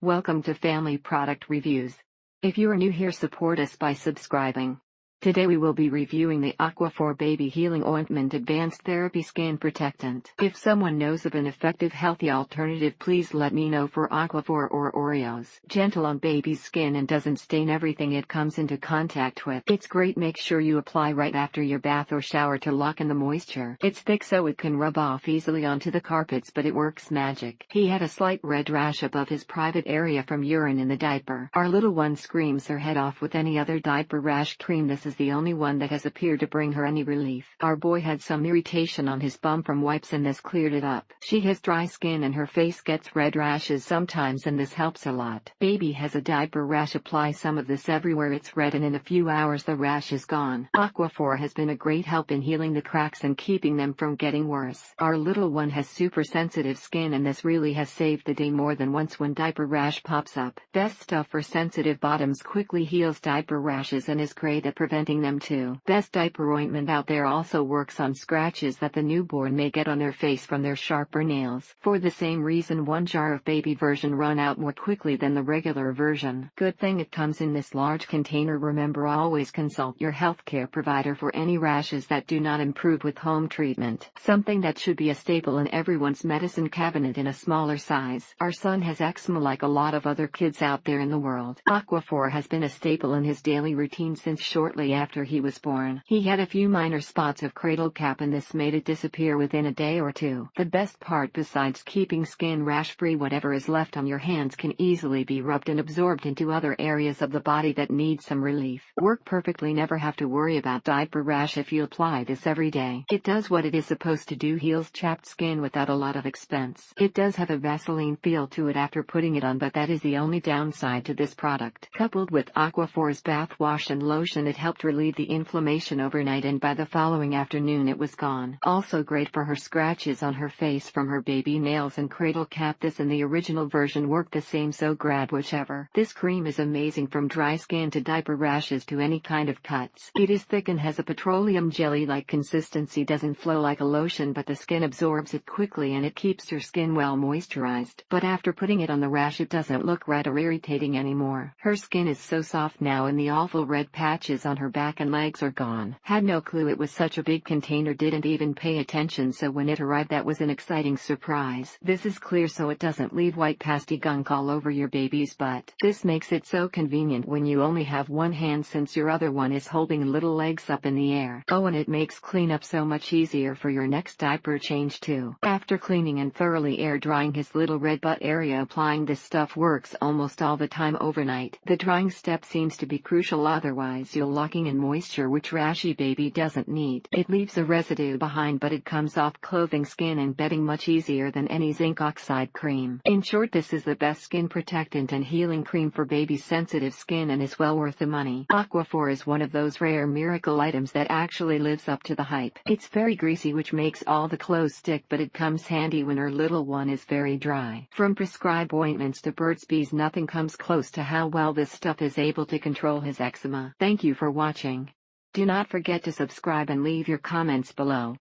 Welcome to Family Product Reviews. If you are new here, support us by subscribing. Today we will be reviewing the Aquaphor Baby Healing Ointment Advanced Therapy Skin Protectant. If someone knows of an effective healthy alternative, please let me know for Aquaphor or Oreos. Gentle on baby's skin and doesn't stain everything it comes into contact with. It's great. Make sure you apply right after your bath or shower to lock in the moisture. It's thick so it can rub off easily onto the carpets, but it works magic. He had a slight red rash above his private area from urine in the diaper. Our little one screams her head off with any other diaper rash cream. This is the only one that has appeared to bring her any relief. Our boy had some irritation on his bum from wipes and this cleared it up. She has dry skin and her face gets red rashes sometimes, and this helps a lot. Baby has a diaper rash. Apply some of this everywhere. It's red and in a few hours the rash is gone. Aquaphor has been a great help in healing the cracks and keeping them from getting worse. Our little one has super sensitive skin and this really has saved the day more than once when diaper rash pops up. Best stuff for sensitive bottoms, quickly heals diaper rashes and is great at preventing them too. Best diaper ointment out there. Also works on scratches that the newborn may get on their face from their sharper nails. For the same reason, one jar of baby version run out more quickly than the regular version. Good thing it comes in this large container. Remember, always consult your healthcare provider for any rashes that do not improve with home treatment. Something that should be a staple in everyone's medicine cabinet in a smaller size. Our son has eczema like a lot of other kids out there in the world. Aquaphor has been a staple in his daily routine since shortly after he was born. He had a few minor spots of cradle cap and this made it disappear within a day or two. The best part, besides keeping skin rash free, whatever is left on your hands can easily be rubbed and absorbed into other areas of the body that need some relief. Work perfectly. Never have to worry about diaper rash if you apply this every day. It does what it is supposed to do, heals chapped skin without a lot of expense. It does have a Vaseline feel to it after putting it on, but that is the only downside to this product. Coupled with Aquaphor's bath wash and lotion, it helped relieve the inflammation overnight and by the following afternoon it was gone. Also great for her scratches on her face from her baby nails and cradle cap. This and the original version work the same, so grab whichever. This cream is amazing from dry skin to diaper rashes to any kind of cuts. It is thick and has a petroleum jelly-like consistency. Doesn't flow like a lotion, but the skin absorbs it quickly and it keeps your skin well moisturized. But after putting it on the rash, it doesn't look red or irritating anymore. Her skin is so soft now and the awful red patches on her back and legs are gone. Had no clue it was such a big container, didn't even pay attention, so when it arrived that was an exciting surprise. This is clear so it doesn't leave white pasty gunk all over your baby's butt. This makes it so convenient when you only have one hand since your other one is holding little legs up in the air. Oh, and it makes cleanup so much easier for your next diaper change too. After cleaning and thoroughly air drying his little red butt area, applying this stuff works almost all the time overnight. The drying step seems to be crucial, otherwise you're locking in moisture which rashy baby doesn't need. It leaves a residue behind, but it comes off clothing, skin and bedding much easier than any zinc oxide cream. In short, this is the best skin protectant and healing cream for baby's sensitive skin and is well worth the money. Aquaphor is one of those rare miracle items that actually lives up to the hype. It's very greasy which makes all the clothes stick, but it comes handy when her little one is very dry. From prescribed ointments to Burt's Bees, nothing comes close to how well this stuff is able to control his eczema. Thank you for watching. Do not forget to subscribe and leave your comments below.